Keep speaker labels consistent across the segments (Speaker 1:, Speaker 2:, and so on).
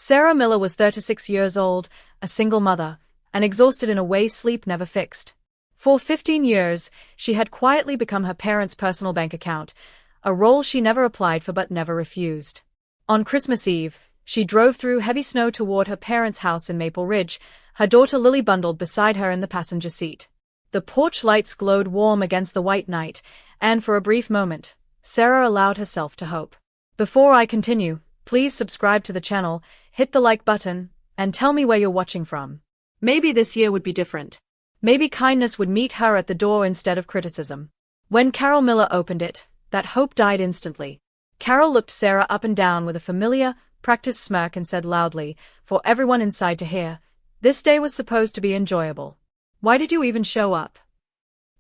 Speaker 1: Sarah Miller was 36 years old, a single mother, and exhausted in a way sleep never fixed. For 15 years, she had quietly become her parents' personal bank account, a role she never applied for but never refused. On Christmas Eve, she drove through heavy snow toward her parents' house in Maple Ridge, her daughter Lily bundled beside her in the passenger seat. The porch lights glowed warm against the white night, and for a brief moment, Sarah allowed herself to hope. Before I continue, please subscribe to the channel, hit the like button, and tell me where you're watching from. Maybe this year would be different. Maybe kindness would meet her at the door instead of criticism. When Carol Miller opened it, that hope died instantly. Carol looked Sarah up and down with a familiar, practiced smirk and said loudly, for everyone inside to hear, "This day was supposed to be enjoyable. Why did you even show up?"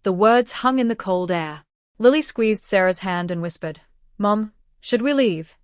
Speaker 1: The words hung in the cold air. Lily squeezed Sarah's hand and whispered, "Mom, should we leave?"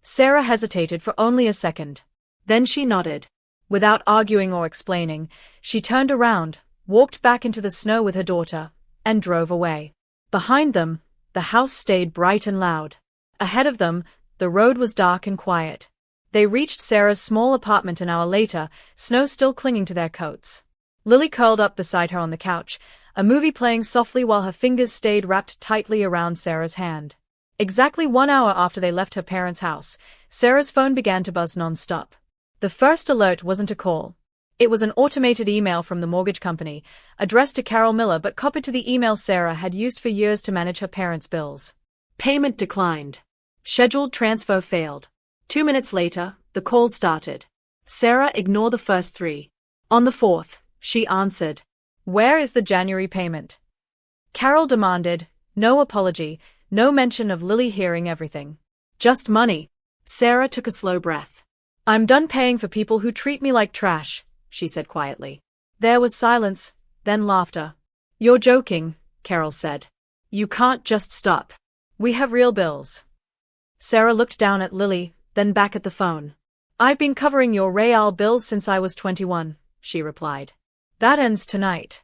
Speaker 1: Sarah hesitated for only a second. Then she nodded. Without arguing or explaining, she turned around, walked back into the snow with her daughter, and drove away. Behind them, the house stayed bright and loud. Ahead of them, the road was dark and quiet. They reached Sarah's small apartment an hour later, snow still clinging to their coats. Lily curled up beside her on the couch, a movie playing softly while her fingers stayed wrapped tightly around Sarah's hand. Exactly 1 hour after they left her parents' house, Sarah's phone began to buzz non-stop. The first alert wasn't a call. It was an automated email from the mortgage company, addressed to Carol Miller but copied to the email Sarah had used for years to manage her parents' bills. Payment declined. Scheduled transfer failed. 2 minutes later, the call started. Sarah ignored the first 3. On the 4th, she answered. "Where is the January payment?" Carol demanded, no apology, no mention of Lily hearing everything. "Just money." Sarah took a slow breath. "I'm done paying for people who treat me like trash," she said quietly. There was silence, then laughter. "You're joking," Carol said. "You can't just stop. We have real bills." Sarah looked down at Lily, then back at the phone. "I've been covering your real bills since I was 21, she replied. "That ends tonight."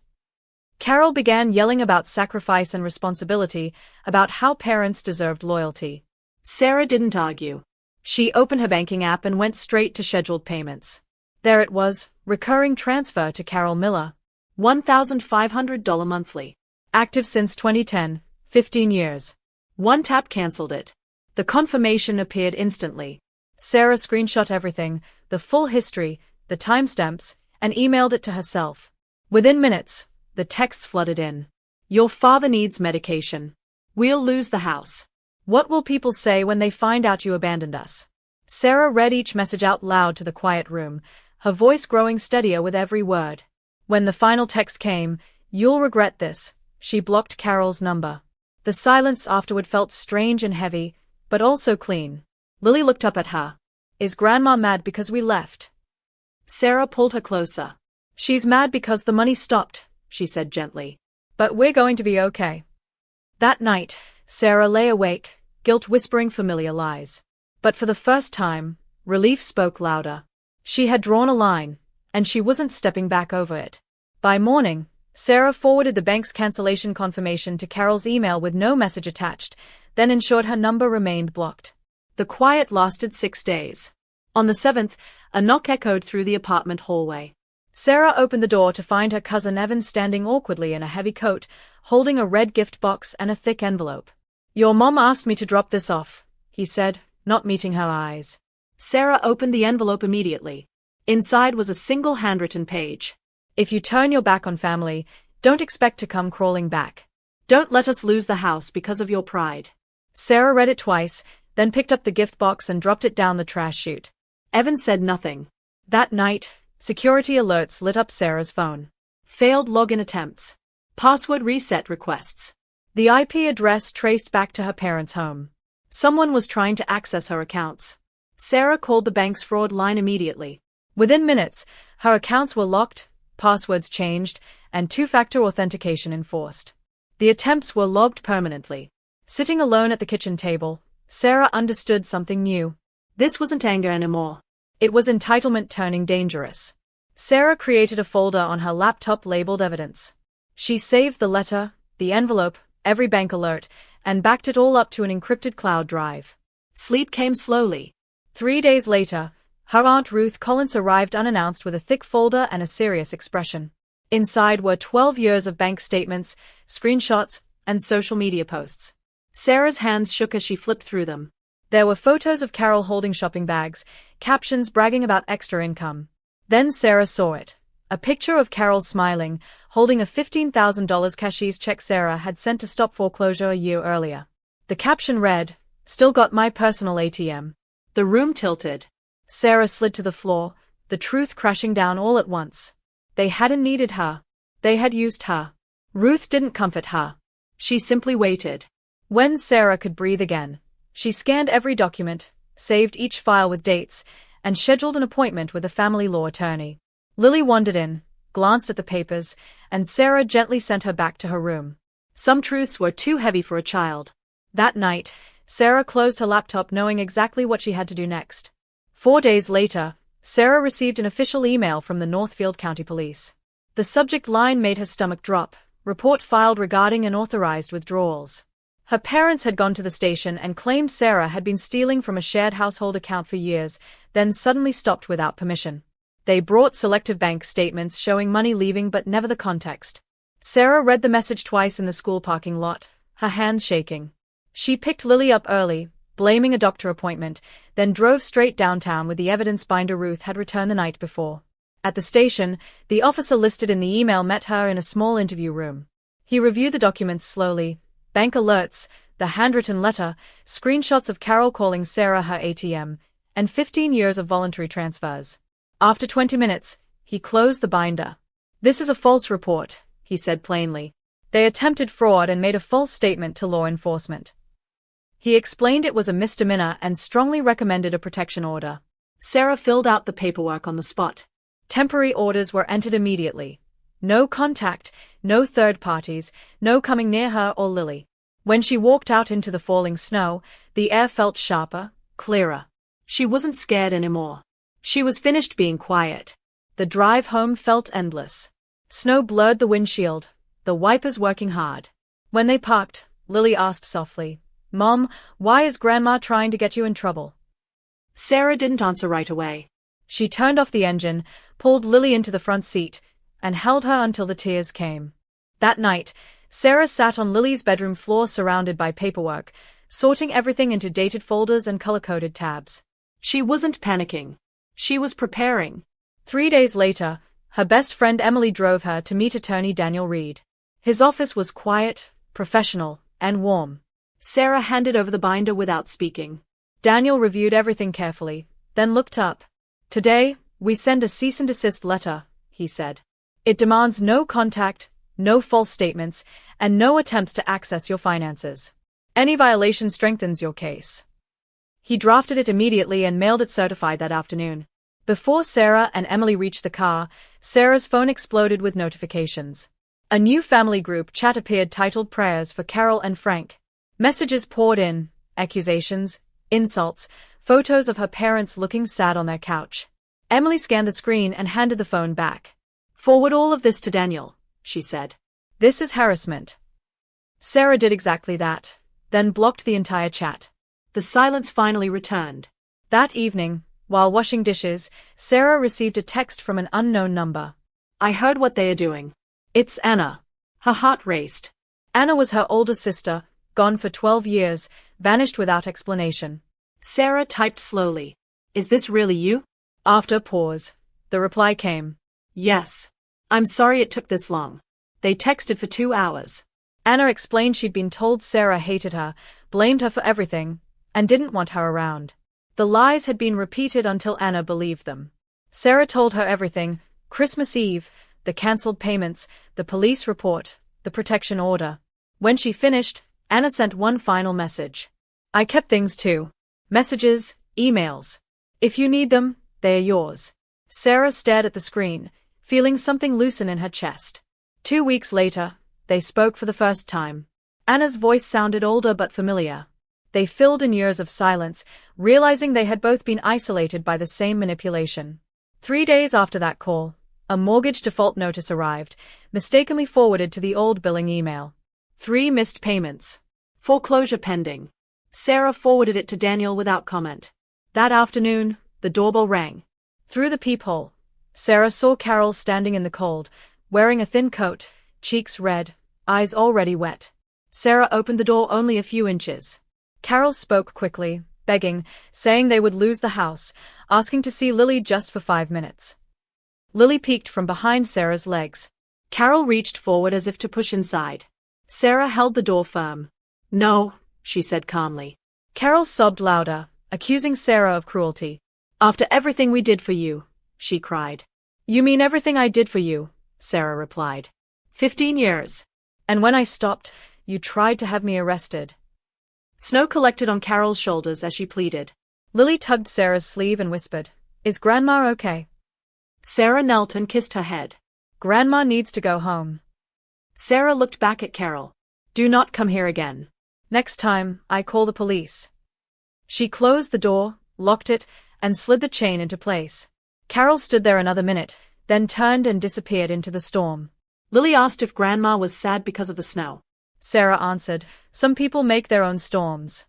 Speaker 1: Carol began yelling about sacrifice and responsibility, about how parents deserved loyalty. Sarah didn't argue. She opened her banking app and went straight to scheduled payments. There it was, recurring transfer to Carol Miller. $1,500 monthly. Active since 2010, 15 years. One tap canceled it. The confirmation appeared instantly. Sarah screenshot everything, the full history, the timestamps, and emailed it to herself. Within minutes, the texts flooded in. "Your father needs medication. We'll lose the house. What will people say when they find out you abandoned us?" Sarah read each message out loud to the quiet room, her voice growing steadier with every word. When the final text came, "You'll regret this," she blocked Carol's number. The silence afterward felt strange and heavy, but also clean. Lily looked up at her. "Is Grandma mad because we left?" Sarah pulled her closer. "She's mad because the money stopped," she said gently. "But we're going to be okay." That night, Sarah lay awake, guilt whispering familiar lies. But for the first time, relief spoke louder. She had drawn a line, and she wasn't stepping back over it. By morning, Sarah forwarded the bank's cancellation confirmation to Carol's email with no message attached, then ensured her number remained blocked. The quiet lasted 6 days. On the 7th, a knock echoed through the apartment hallway. Sarah opened the door to find her cousin Evan standing awkwardly in a heavy coat, holding a red gift box and a thick envelope. "Your mom asked me to drop this off," he said, not meeting her eyes. Sarah opened the envelope immediately. Inside was a single handwritten page. "If you turn your back on family, don't expect to come crawling back. Don't let us lose the house because of your pride." Sarah read it twice, then picked up the gift box and dropped it down the trash chute. Evan said nothing. That night, security alerts lit up Sarah's phone. Failed login attempts. Password reset requests. The IP address traced back to her parents' home. Someone was trying to access her accounts. Sarah called the bank's fraud line immediately. Within minutes, her accounts were locked, passwords changed, and two-factor authentication enforced. The attempts were logged permanently. Sitting alone at the kitchen table, Sarah understood something new. This wasn't anger anymore. It was entitlement turning dangerous. Sarah created a folder on her laptop labeled evidence. She saved the letter, the envelope, every bank alert, and backed it all up to an encrypted cloud drive. Sleep came slowly. 3 days later, Her Aunt Ruth Collins arrived unannounced with a thick folder and a serious expression. Inside were 12 years of bank statements, screenshots, and social media posts. Sarah's hands shook as she flipped through them. There were photos of Carol holding shopping bags, captions bragging about extra income. Then Sarah saw it. A picture of Carol smiling, holding a $15,000 cashier's check Sarah had sent to stop foreclosure a year earlier. The caption read, "Still got my personal ATM." The room tilted. Sarah slid to the floor, the truth crashing down all at once. They hadn't needed her. They had used her. Ruth didn't comfort her. She simply waited. When Sarah could breathe again, she scanned every document, saved each file with dates, and scheduled an appointment with a family law attorney. Lily wandered in, glanced at the papers, and Sarah gently sent her back to her room. Some truths were too heavy for a child. That night, Sarah closed her laptop knowing exactly what she had to do next. 4 days later, Sarah received an official email from the Northfield County Police. The subject line made her stomach drop, report filed regarding unauthorized withdrawals. Her parents had gone to the station and claimed Sarah had been stealing from a shared household account for years, then suddenly stopped without permission. They brought selective bank statements showing money leaving but never the context. Sarah read the message twice in the school parking lot, her hands shaking. She picked Lily up early, blaming a doctor appointment, then drove straight downtown with the evidence binder Ruth had returned the night before. At the station, the officer listed in the email met her in a small interview room. He reviewed the documents slowly, bank alerts, the handwritten letter, screenshots of Carol calling Sarah her ATM, and 15 years of voluntary transfers. After 20 minutes, he closed the binder. "This is a false report," he said plainly. "They attempted fraud and made a false statement to law enforcement." He explained it was a misdemeanor and strongly recommended a protection order. Sarah filled out the paperwork on the spot. Temporary orders were entered immediately. No contact, no third parties, no coming near her or Lily. When she walked out into the falling snow, the air felt sharper, clearer. She wasn't scared anymore. She was finished being quiet. The drive home felt endless. Snow blurred the windshield, the wipers working hard. When they parked, Lily asked softly, "Mom, why is Grandma trying to get you in trouble?" Sarah didn't answer right away. She turned off the engine, pulled Lily into the front seat, and held her until the tears came. That night, Sarah sat on Lily's bedroom floor surrounded by paperwork, sorting everything into dated folders and color-coded tabs. She wasn't panicking. She was preparing. 3 days later, her best friend Emily drove her to meet attorney Daniel Reed. His office was quiet, professional, and warm. Sarah handed over the binder without speaking. Daniel reviewed everything carefully, then looked up. "Today, we send a cease and desist letter," he said. "It demands no contact, no false statements, and no attempts to access your finances. Any violation strengthens your case." He drafted it immediately and mailed it certified that afternoon. Before Sarah and Emily reached the car, Sarah's phone exploded with notifications. A new family group chat appeared titled Prayers for Carol and Frank. Messages poured in, accusations, insults, photos of her parents looking sad on their couch. Emily scanned the screen and handed the phone back. "Forward all of this to Daniel," she said. "This is harassment." Sarah did exactly that, then blocked the entire chat. The silence finally returned. That evening, while washing dishes, Sarah received a text from an unknown number. "I heard what they are doing. It's Anna." Her heart raced. Anna was her older sister, gone for 12 years, vanished without explanation. Sarah typed slowly. "Is this really you?" After a pause, the reply came. "Yes. I'm sorry it took this long." They texted for 2 hours. Anna explained she'd been told Sarah hated her, blamed her for everything, and didn't want her around. The lies had been repeated until Anna believed them. Sarah told her everything: Christmas Eve, the cancelled payments, the police report, the protection order. When she finished, Anna sent one final message. "I kept things too. Messages, emails. If you need them, they are yours." Sarah stared at the screen, feeling something loosen in her chest. 2 weeks later, they spoke for the first time. Anna's voice sounded older but familiar. They filled in years of silence, realizing they had both been isolated by the same manipulation. 3 days after that call, a mortgage default notice arrived, mistakenly forwarded to the old billing email. 3 missed payments. Foreclosure pending. Sarah forwarded it to Daniel without comment. That afternoon, the doorbell rang. Through the peephole, Sarah saw Carol standing in the cold, wearing a thin coat, cheeks red, eyes already wet. Sarah opened the door only a few inches. Carol spoke quickly, begging, saying they would lose the house, asking to see Lily just for 5 minutes. Lily peeked from behind Sarah's legs. Carol reached forward as if to push inside. Sarah held the door firm. "No," she said calmly. Carol sobbed louder, accusing Sarah of cruelty. "After everything we did for you," she cried. "You mean everything I did for you," Sarah replied. 15 years. And when I stopped, you tried to have me arrested." Snow collected on Carol's shoulders as she pleaded. Lily tugged Sarah's sleeve and whispered, "Is Grandma okay?" Sarah knelt and kissed her head. "Grandma needs to go home." Sarah looked back at Carol. "Do not come here again. Next time, I call the police." She closed the door, locked it, and slid the chain into place. Carol stood there another minute, then turned and disappeared into the storm. Lily asked if Grandma was sad because of the snow. Sarah answered, "Some people make their own storms."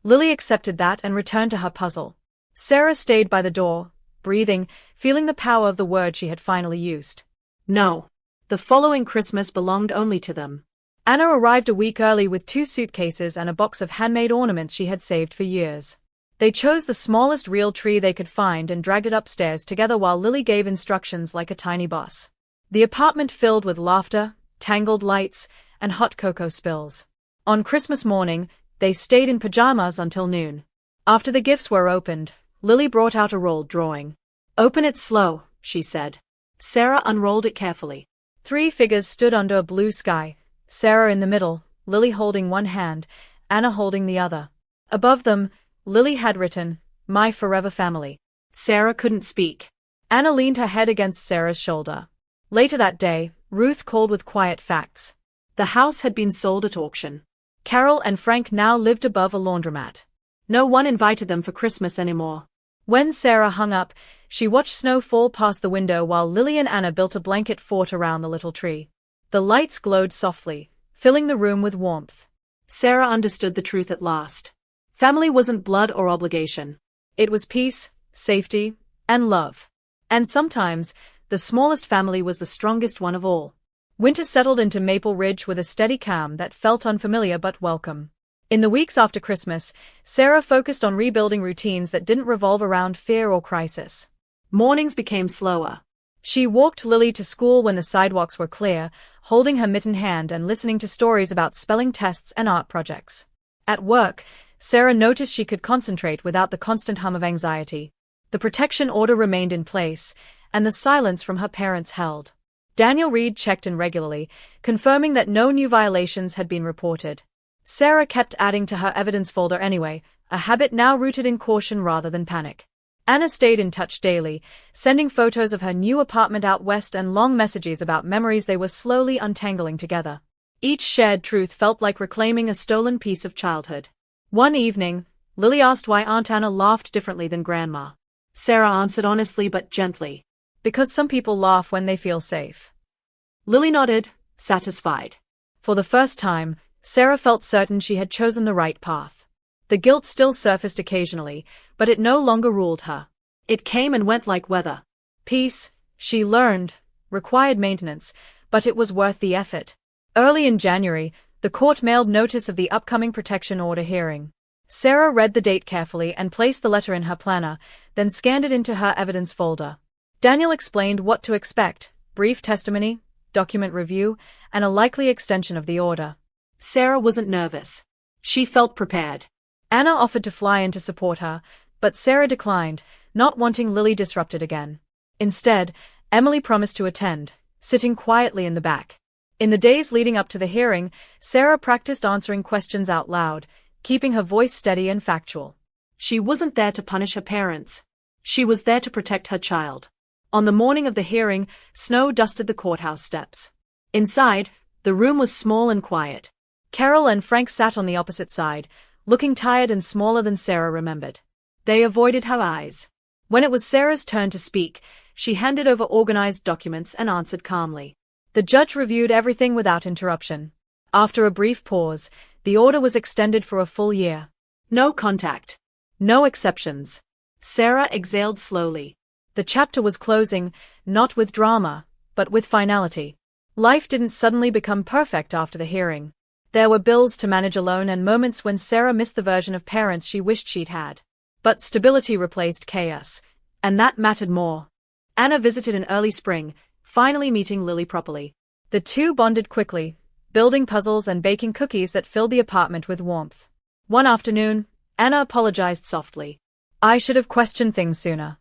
Speaker 1: Lily accepted that and returned to her puzzle. Sarah stayed by the door, breathing, feeling the power of the word she had finally used. No. The following Christmas belonged only to them. Anna arrived a week early with 2 suitcases and a box of handmade ornaments she had saved for years. They chose the smallest real tree they could find and dragged it upstairs together while Lily gave instructions like a tiny boss. The apartment filled with laughter, tangled lights, and hot cocoa spills. On Christmas morning, they stayed in pajamas until noon. After the gifts were opened, Lily brought out a rolled drawing. "Open it slow," she said. Sarah unrolled it carefully. 3 figures stood under a blue sky, Sarah in the middle, Lily holding one hand, Anna holding the other. Above them, Lily had written, "My Forever Family." Sarah couldn't speak. Anna leaned her head against Sarah's shoulder. Later that day, Ruth called with quiet facts. The house had been sold at auction. Carol and Frank now lived above a laundromat. No one invited them for Christmas anymore. When Sarah hung up, she watched snow fall past the window while Lily and Anna built a blanket fort around the little tree. The lights glowed softly, filling the room with warmth. Sarah understood the truth at last. Family wasn't blood or obligation. It was peace, safety, and love. And sometimes, the smallest family was the strongest one of all. Winter settled into Maple Ridge with a steady calm that felt unfamiliar but welcome. In the weeks after Christmas, Sarah focused on rebuilding routines that didn't revolve around fear or crisis. Mornings became slower. She walked Lily to school when the sidewalks were clear, holding her mittened hand and listening to stories about spelling tests and art projects. At work, Sarah noticed she could concentrate without the constant hum of anxiety. The protection order remained in place, and the silence from her parents held. Daniel Reed checked in regularly, confirming that no new violations had been reported. Sarah kept adding to her evidence folder anyway, a habit now rooted in caution rather than panic. Anna stayed in touch daily, sending photos of her new apartment out west and long messages about memories they were slowly untangling together. Each shared truth felt like reclaiming a stolen piece of childhood. One evening, Lily asked why Aunt Anna laughed differently than Grandma. Sarah answered honestly but gently. "Because some people laugh when they feel safe." Lily nodded, satisfied. For the first time, Sarah felt certain she had chosen the right path. The guilt still surfaced occasionally, but it no longer ruled her. It came and went like weather. Peace, she learned, required maintenance, but it was worth the effort. Early in January, the court mailed notice of the upcoming protection order hearing. Sarah read the date carefully and placed the letter in her planner, then scanned it into her evidence folder. Daniel explained what to expect: brief testimony, document review, and a likely extension of the order. Sarah wasn't nervous. She felt prepared. Anna offered to fly in to support her, but Sarah declined, not wanting Lily disrupted again. Instead, Emily promised to attend, sitting quietly in the back. In the days leading up to the hearing, Sarah practiced answering questions out loud, keeping her voice steady and factual. She wasn't there to punish her parents. She was there to protect her child. On the morning of the hearing, snow dusted the courthouse steps. Inside, the room was small and quiet. Carol and Frank sat on the opposite side, looking tired and smaller than Sarah remembered. They avoided her eyes. When it was Sarah's turn to speak, she handed over organized documents and answered calmly. The judge reviewed everything without interruption. After a brief pause, the order was extended for a full year. No contact. No exceptions. Sarah exhaled slowly. The chapter was closing, not with drama, but with finality. Life didn't suddenly become perfect after the hearing. There were bills to manage alone and moments when Sarah missed the version of parents she wished she'd had. But stability replaced chaos, and that mattered more. Anna visited in early spring, finally meeting Lily properly. The two bonded quickly, building puzzles and baking cookies that filled the apartment with warmth. One afternoon, Anna apologized softly. "I should have questioned things sooner."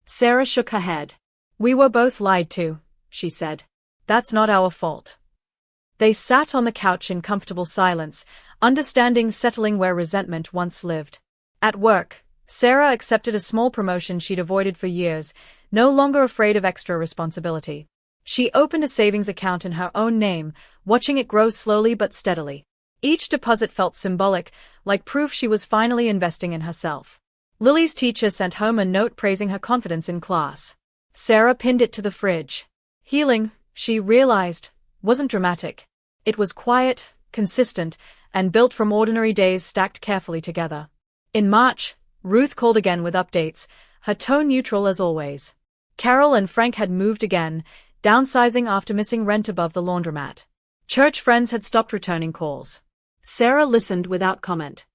Speaker 1: Sarah shook her head. "We were both lied to," she said. "That's not our fault." They sat on the couch in comfortable silence, understanding settling where resentment once lived. At work, Sarah accepted a small promotion she'd avoided for years, no longer afraid of extra responsibility. She opened a savings account in her own name, watching it grow slowly but steadily. Each deposit felt symbolic, like proof she was finally investing in herself. Lily's teacher sent home a note praising her confidence in class. Sarah pinned it to the fridge. Healing, she realized, wasn't dramatic. It was quiet, consistent, and built from ordinary days stacked carefully together. In March, Ruth called again with updates, her tone neutral as always. Carol and Frank had moved again, downsizing after missing rent above the laundromat. Church friends had stopped returning calls. Sarah listened without comment.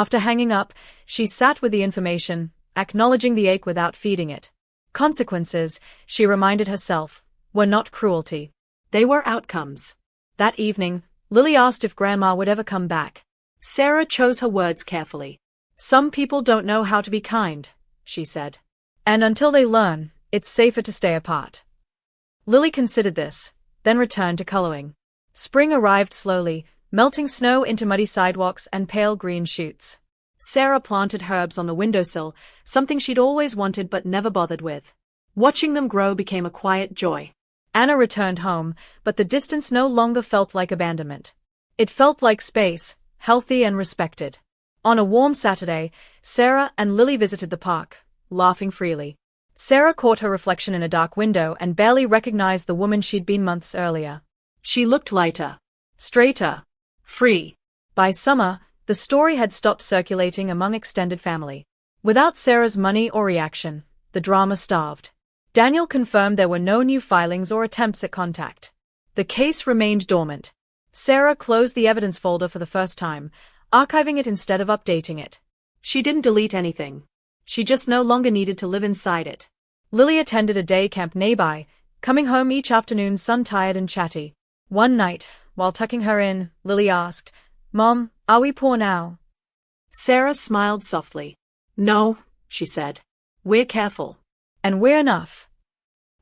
Speaker 1: After hanging up, she sat with the information, acknowledging the ache without feeding it. Consequences, she reminded herself, were not cruelty. They were outcomes. That evening, Lily asked if Grandma would ever come back. Sarah chose her words carefully. "Some people don't know how to be kind," she said. "And until they learn, it's safer to stay apart." Lily considered this, then returned to coloring. Spring arrived slowly, melting snow into muddy sidewalks and pale green shoots. Sarah planted herbs on the windowsill, something she'd always wanted but never bothered with. Watching them grow became a quiet joy. Anna returned home, but the distance no longer felt like abandonment. It felt like space, healthy and respected. On a warm Saturday, Sarah and Lily visited the park, laughing freely. Sarah caught her reflection in a dark window and barely recognized the woman she'd been months earlier. She looked lighter, straighter, free. By summer, the story had stopped circulating among extended family. Without Sarah's money or reaction, the drama starved. Daniel confirmed there were no new filings or attempts at contact. The case remained dormant. Sarah closed the evidence folder for the first time, archiving it instead of updating it. She didn't delete anything. She just no longer needed to live inside it. Lily attended a day camp nearby, coming home each afternoon sun-tired and chatty. One night, while tucking her in, Lily asked, "Mom, are we poor now?" Sarah smiled softly. "No," she said. "We're careful. And we're enough."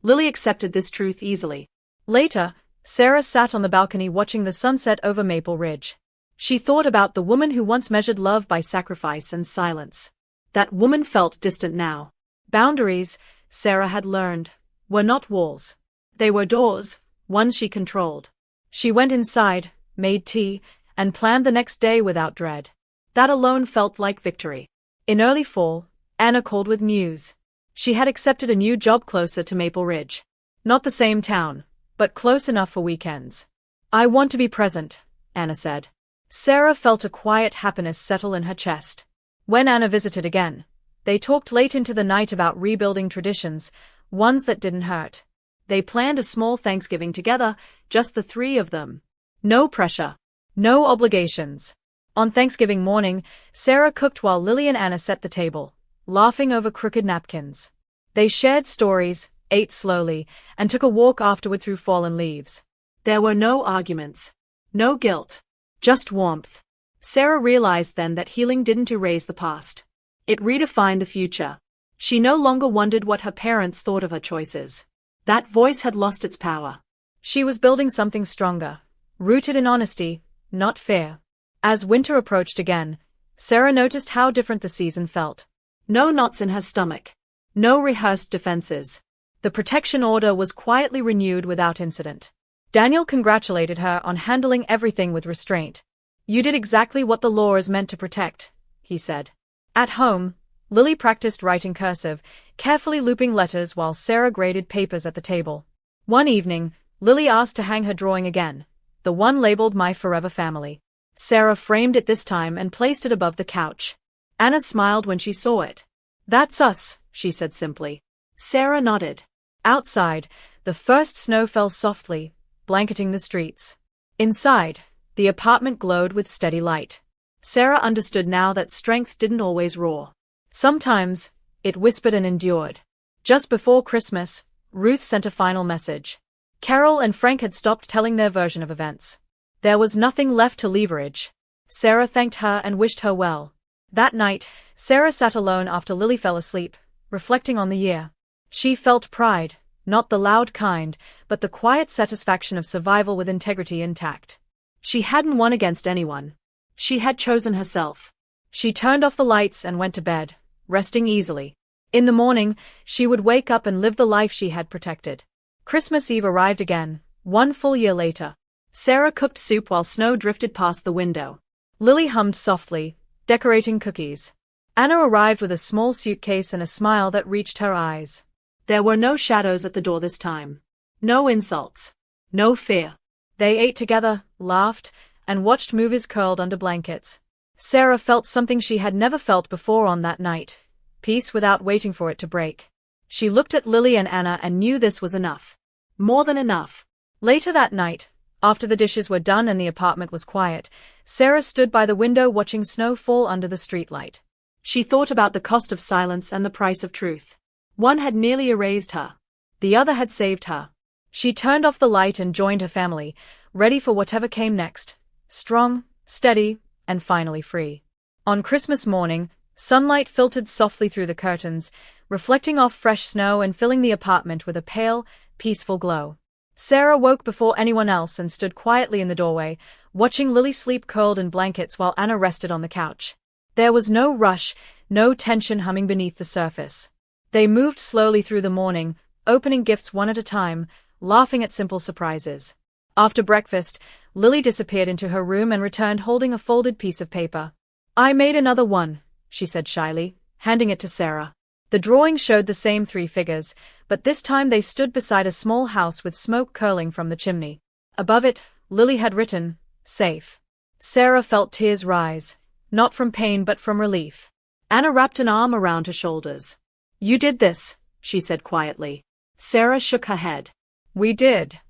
Speaker 1: Lily accepted this truth easily. Later, Sarah sat on the balcony watching the sunset over Maple Ridge. She thought about the woman who once measured love by sacrifice and silence. That woman felt distant now. Boundaries, Sarah had learned, were not walls. They were doors, ones she controlled. She went inside, made tea, and planned the next day without dread. That alone felt like victory. In early fall, Anna called with news. She had accepted a new job closer to Maple Ridge. Not the same town, but close enough for weekends. "I want to be present," Anna said. Sarah felt a quiet happiness settle in her chest. When Anna visited again, they talked late into the night about rebuilding traditions, ones that didn't hurt. They planned a small Thanksgiving together, just the three of them. No pressure. No obligations. On Thanksgiving morning, Sarah cooked while Lily and Anna set the table, laughing over crooked napkins. They shared stories, ate slowly, and took a walk afterward through fallen leaves. There were no arguments. No guilt. Just warmth. Sarah realized then that healing didn't erase the past. It redefined the future. She no longer wondered what her parents thought of her choices. That voice had lost its power. She was building something stronger, rooted in honesty, not fear. As winter approached again, Sarah noticed how different the season felt. No knots in her stomach. No rehearsed defenses. The protection order was quietly renewed without incident. Daniel congratulated her on handling everything with restraint. "You did exactly what the law is meant to protect," he said. At home, Lily practiced writing cursive, carefully looping letters while Sarah graded papers at the table. One evening, Lily asked to hang her drawing again, the one labeled "My Forever Family." Sarah framed it this time and placed it above the couch. Anna smiled when she saw it. "That's us," she said simply.
Speaker 2: Sarah nodded.
Speaker 1: Outside, the first snow fell softly, blanketing the streets. Inside, the apartment glowed with steady light. Sarah understood now that strength didn't always roar. Sometimes, it whispered and endured. Just before Christmas, Ruth sent a final message. Carol and Frank had stopped telling their version of events. There was nothing left to leverage. Sarah thanked her and wished her well. That night, Sarah sat alone after Lily fell asleep, reflecting on the year. She felt pride, not the loud kind, but the quiet satisfaction of survival with integrity intact. She hadn't won against anyone. She had chosen herself. She turned off the lights and went to bed, resting easily. In the morning, she would wake up and live the life she had protected. Christmas Eve arrived again, 1 full year later. Sarah cooked soup while snow drifted past the window. Lily hummed softly, decorating cookies. Anna arrived with a small suitcase and a smile that reached her eyes. There were no shadows at the door this time. No insults. No fear. They ate together, laughed, and watched movies curled under blankets. Sarah felt something she had never felt before on that night. Peace without waiting for it to break. She looked at Lily and Anna and knew this was enough. More than enough. Later that night, after the dishes were done and the apartment was quiet, Sarah stood by the window watching snow fall under the streetlight. She thought about the cost of silence and the price of truth. One had nearly erased her. The other had saved her. She turned off the light and joined her family, ready for whatever came next. Strong, steady, and finally free. On Christmas morning, sunlight filtered softly through the curtains, reflecting off fresh snow and filling the apartment with a pale, peaceful glow. Sarah woke before anyone else and stood quietly in the doorway, watching Lily sleep curled in blankets while Anna rested on the couch. There was no rush, no tension humming beneath the surface. They moved slowly through the morning, opening gifts one at a time, laughing at simple surprises. After breakfast, Lily disappeared into her room and returned holding a folded piece of paper. "I made another one," she said shyly, handing it to Sarah. The drawing showed the same 3 figures, but this time they stood beside a small house with smoke curling from the chimney. Above it, Lily had written, "Safe." Sarah felt tears rise, not from pain but from relief. Anna wrapped an arm around her shoulders. "You did this," she said quietly. Sarah shook her head. "We did."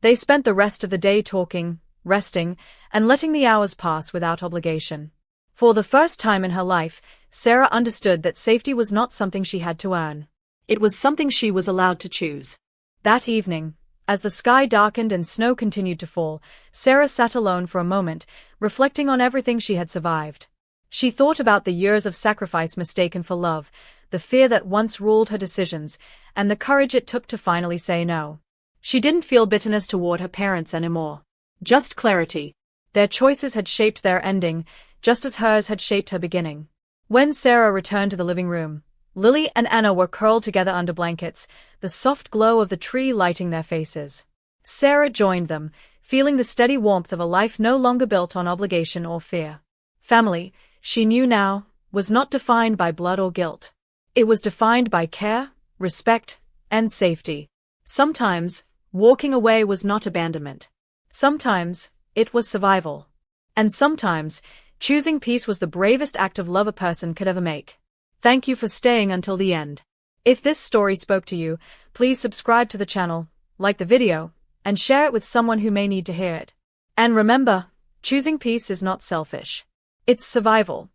Speaker 1: They spent the rest of the day talking, resting, and letting the hours pass without obligation. For the first time in her life, Sarah understood that safety was not something she had to earn. It was something she was allowed to choose. That evening, as the sky darkened and snow continued to fall, Sarah sat alone for a moment, reflecting on everything she had survived. She thought about the years of sacrifice mistaken for love, the fear that once ruled her decisions, and the courage it took to finally say no. She didn't feel bitterness toward her parents anymore. Just clarity. Their choices had shaped their ending, just as hers had shaped her beginning. When Sarah returned to the living room, Lily and Anna were curled together under blankets, the soft glow of the tree lighting their faces. Sarah joined them, feeling the steady warmth of a life no longer built on obligation or fear. Family, she knew now, was not defined by blood or guilt. It was defined by care, respect, and safety. Sometimes, walking away was not abandonment. Sometimes, it was survival. And sometimes, choosing peace was the bravest act of love a person could ever make. Thank you for staying until the end. If this story spoke to you, please subscribe to the channel, like the video, and share it with someone who may need to hear it. And remember, choosing peace is not selfish. It's survival.